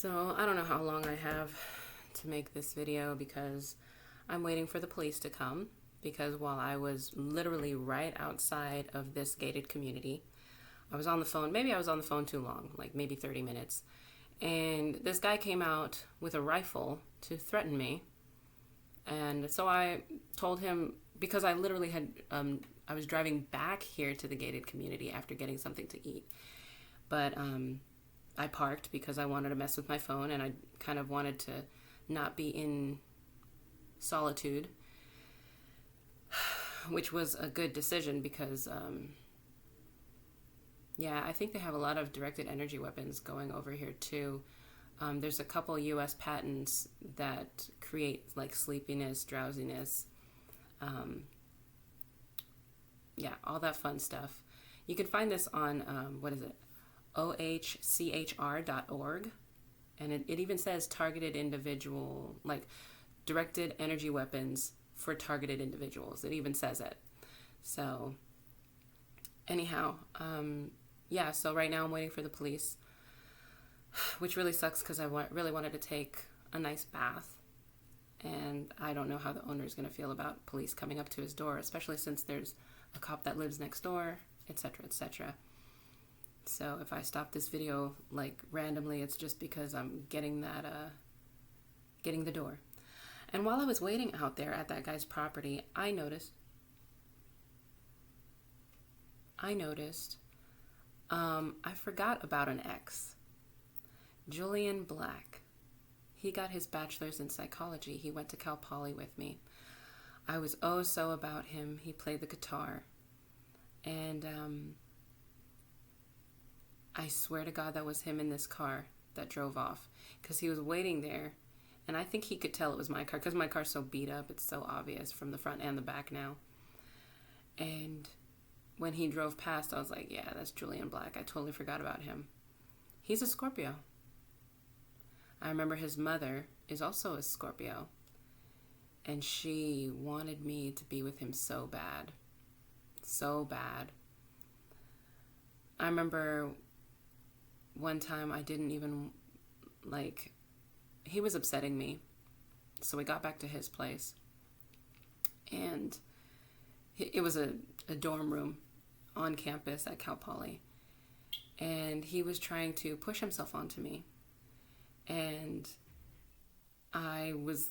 So I don't know how long I have to make this video because I'm waiting for the police to come, because while I was literally right outside of this gated community, I was on the phone. Maybe I was on the phone too long, like maybe 30 minutes. And this guy came out with a rifle to threaten me. And so I told him, because I literally I was driving back here to the gated community after getting something to eat. But I parked because I wanted to mess with my phone and I kind of wanted to not be in solitude, which was a good decision because, yeah, I think they have a lot of directed energy weapons going over here too. There's a couple U.S. patents that create like sleepiness, drowsiness, yeah, all that fun stuff. You can find this on, what is it? ohchr.org, and it even says targeted individual, like directed energy weapons for targeted individuals. It even says it. So anyhow, yeah, so right now I'm waiting for the police, which really sucks because I really wanted to take a nice bath, and I don't know how the owner is going to feel about police coming up to his door, especially since there's a cop that lives next door, etc., etc. So if I stop this video like randomly, it's just because I'm getting the door. And while I was waiting out there at that guy's property, I noticed I forgot about an ex, Julian Black. He got his bachelor's in psychology. He went to Cal Poly with me. I was oh so about him. He played the guitar. And I swear to God that was him in this car that drove off, because he was waiting there, and I think he could tell it was my car because my car's so beat up. It's so obvious from the front and the back now. And when he drove past, I was like, yeah, that's Julian Black. I totally forgot about him. He's a Scorpio. I remember his mother is also a Scorpio, and she wanted me to be with him so bad. So bad. I remember one time I didn't even, like, he was upsetting me. So we got back to his place. And it was a dorm room on campus at Cal Poly. And he was trying to push himself onto me. And I was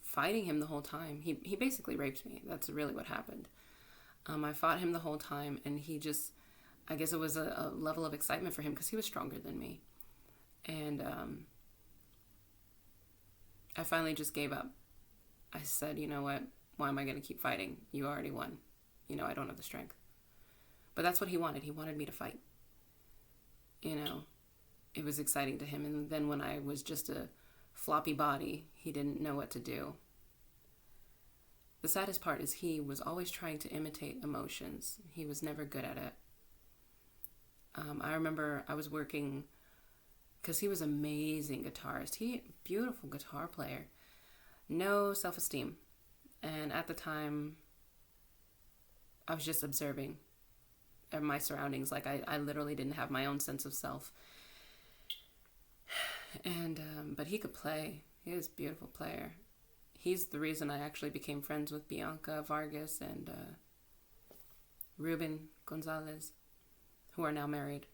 fighting him the whole time. He basically raped me. That's really what happened. I fought him the whole time, and he just, I guess it was a level of excitement for him because he was stronger than me. And I finally just gave up. I said, you know what? Why am I going to keep fighting? You already won. You know, I don't have the strength. But that's what he wanted. He wanted me to fight. You know, it was exciting to him. And then when I was just a floppy body, he didn't know what to do. The saddest part is he was always trying to imitate emotions. He was never good at it. I remember I was working, because he was an amazing guitarist. Beautiful guitar player. No self-esteem. And at the time, I was just observing my surroundings. Like, I literally didn't have my own sense of self. And, but he could play. He was a beautiful player. He's the reason I actually became friends with Bianca Vargas and Ruben Gonzalez, who are now married.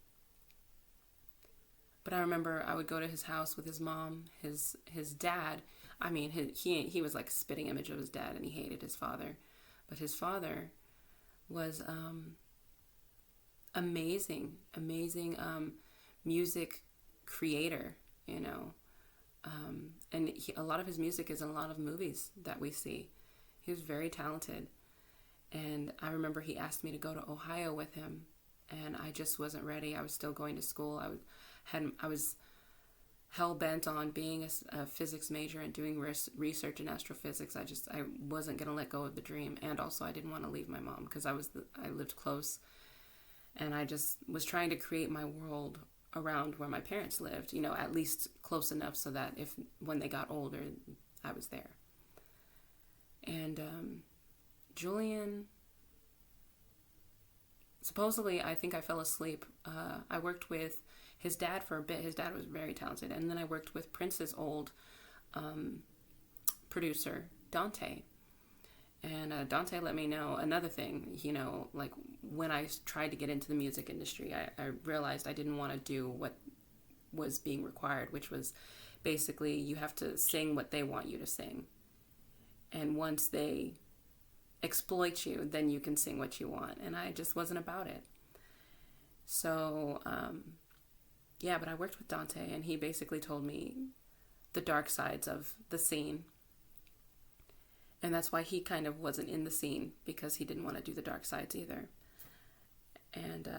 But I remember I would go to his house with his mom, his dad. I mean, he was like a spitting image of his dad, and he hated his father. But his father was amazing music creator, you know. And a lot of his music is in a lot of movies that we see. He was very talented. And I remember he asked me to go to Ohio with him, and I just wasn't ready. I was still going to school. I was hell-bent on being a physics major and doing research in astrophysics. I wasn't going to let go of the dream. And also I didn't want to leave my mom because I lived close, and I just was trying to create my world around where my parents lived, you know, at least close enough so that when they got older, I was there. And Julian, supposedly, I think I fell asleep. I worked with his dad for a bit. His dad was very talented. And then I worked with Prince's old producer, Dante. And Dante let me know another thing, like when I tried to get into the music industry, I realized I didn't want to do what was being required, which was basically you have to sing what they want you to sing. And once they exploit you, then you can sing what you want. And I just wasn't about it. So, but I worked with Dante, and he basically told me the dark sides of the scene. And that's why he kind of wasn't in the scene, because he didn't want to do the dark sides either. And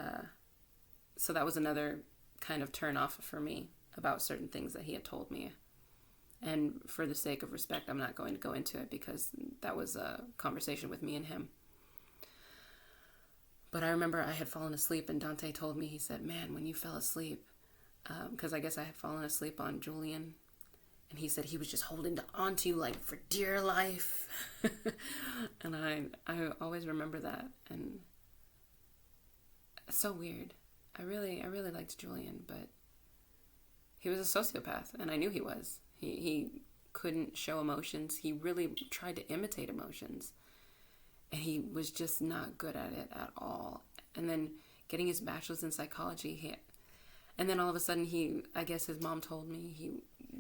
so that was another kind of turn off for me about certain things that he had told me. And for the sake of respect, I'm not going to go into it, because that was a conversation with me and him. But I remember I had fallen asleep, and Dante told me, he said, man, when you fell asleep, because I guess I had fallen asleep on Julian, and he said he was just holding on to you like for dear life. And I always remember that. And it's so weird. I really liked Julian, but he was a sociopath, and I knew he was. He couldn't show emotions. He really tried to imitate emotions, and he was just not good at it at all. And then getting his bachelor's in psychology, and then all of a sudden I guess his mom told me he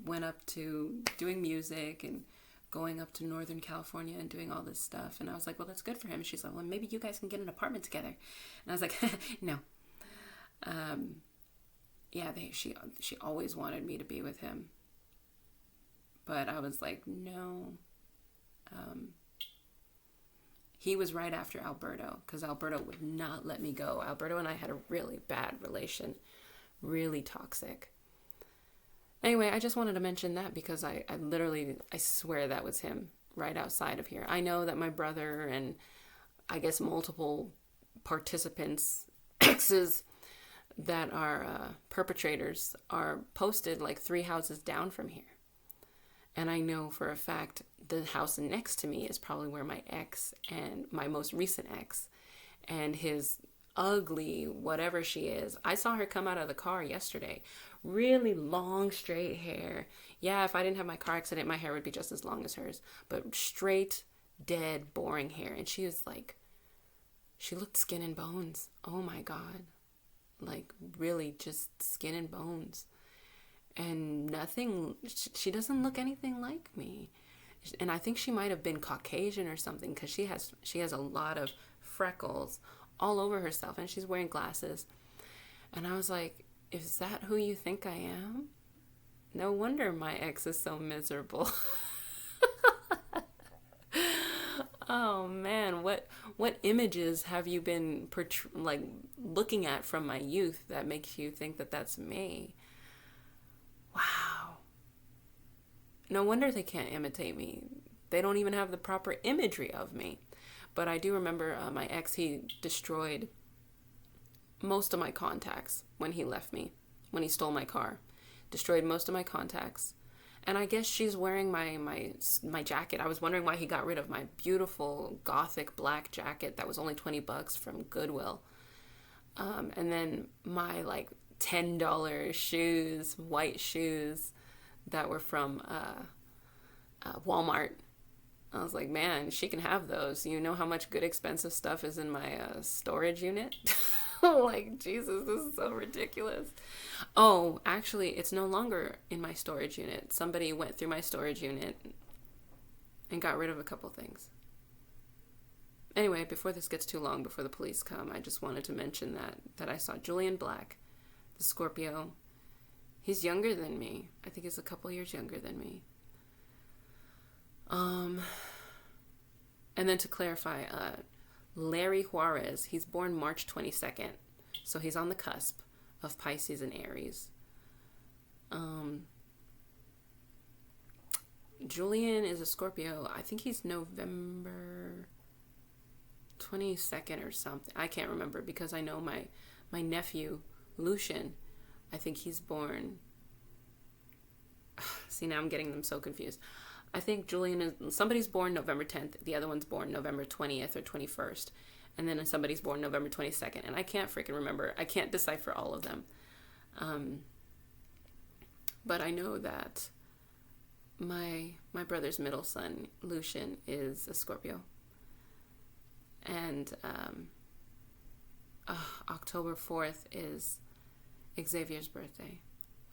went up to doing music and going up to Northern California and doing all this stuff. And I was like, well, that's good for him. And she's like, well, maybe you guys can get an apartment together. And I was like, no. She always wanted me to be with him. But I was like, no. He was right after Alberto, because Alberto would not let me go. Alberto and I had a really bad relation, really toxic. Anyway, I just wanted to mention that because I swear that was him right outside of here. I know that my brother and I guess multiple participants, exes that are perpetrators, are posted like 3 houses down from here. And I know for a fact the house next to me is probably where my ex and my most recent ex and his ugly whatever she is. I saw her come out of the car yesterday. Really long, straight hair. Yeah, if I didn't have my car accident, my hair would be just as long as hers. But straight, dead, boring hair. And she was like, she looked skin and bones. Oh my God. Like really just skin and bones. And nothing, she doesn't look anything like me. And I think she might have been Caucasian or something, because she has a lot of freckles all over herself, and she's wearing glasses. And I was like, is that who you think I am? No wonder my ex is so miserable. Oh man, what images have you been looking at from my youth that makes you think that that's me? Wow. No wonder they can't imitate me. They don't even have the proper imagery of me. But I do remember my ex, he destroyed most of my contacts when he left me, when he stole my car. Destroyed most of my contacts. And I guess she's wearing my jacket. I was wondering why he got rid of my beautiful gothic black jacket that was only $20 from Goodwill. And then my like $10 shoes, white shoes that were from Walmart. I was like, man, she can have those. You know how much good expensive stuff is in my storage unit? Like, Jesus, this is so ridiculous. Oh, actually, it's no longer in my storage unit. Somebody went through my storage unit and got rid of a couple things. Anyway, before this gets too long, before the police come, I just wanted to mention that I saw Julian Black, the Scorpio. He's younger than me. I think he's a couple years younger than me. And then to clarify, Larry Juarez, he's born March 22nd. So he's on the cusp of Pisces and Aries. Julian is a Scorpio. I think he's November 22nd or something. I can't remember because I know my nephew, Lucian, I think he's born... See, now I'm getting them so confused. I think Julian somebody's born November 10th. The other one's born November 20th or 21st. And then somebody's born November 22nd. And I can't freaking remember. I can't decipher all of them. But I know that my brother's middle son, Lucian, is a Scorpio. And October 4th is Xavier's birthday.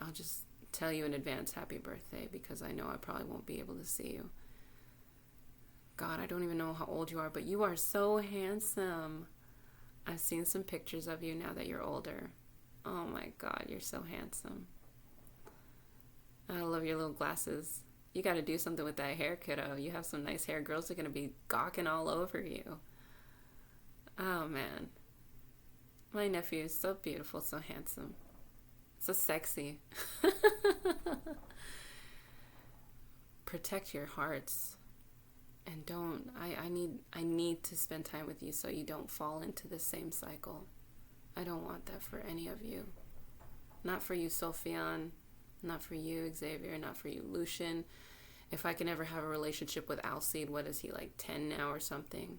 I'll just tell you in advance, happy birthday, because I know I probably won't be able to see you. God, I don't even know how old you are, but you are so handsome. I've seen some pictures of you now that you're older. Oh my God, you're so handsome. I love your little glasses. You got to do something with that hair, kiddo. You have some nice hair. Girls are going to be gawking all over you. Oh, man. My nephew is so beautiful, so handsome, so sexy. Protect your hearts. And don't, I need to spend time with you so you don't fall into the same cycle. I don't want that for any of you. Not for you, Sophian. Not for you, Xavier. Not for you, Lucian. If I can ever have a relationship with Alcide, what is he, like 10 now or something?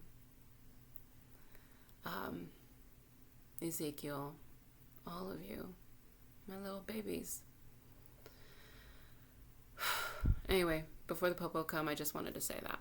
Ezekiel, all of you, my little babies. Anyway, before the popo come, I just wanted to say that.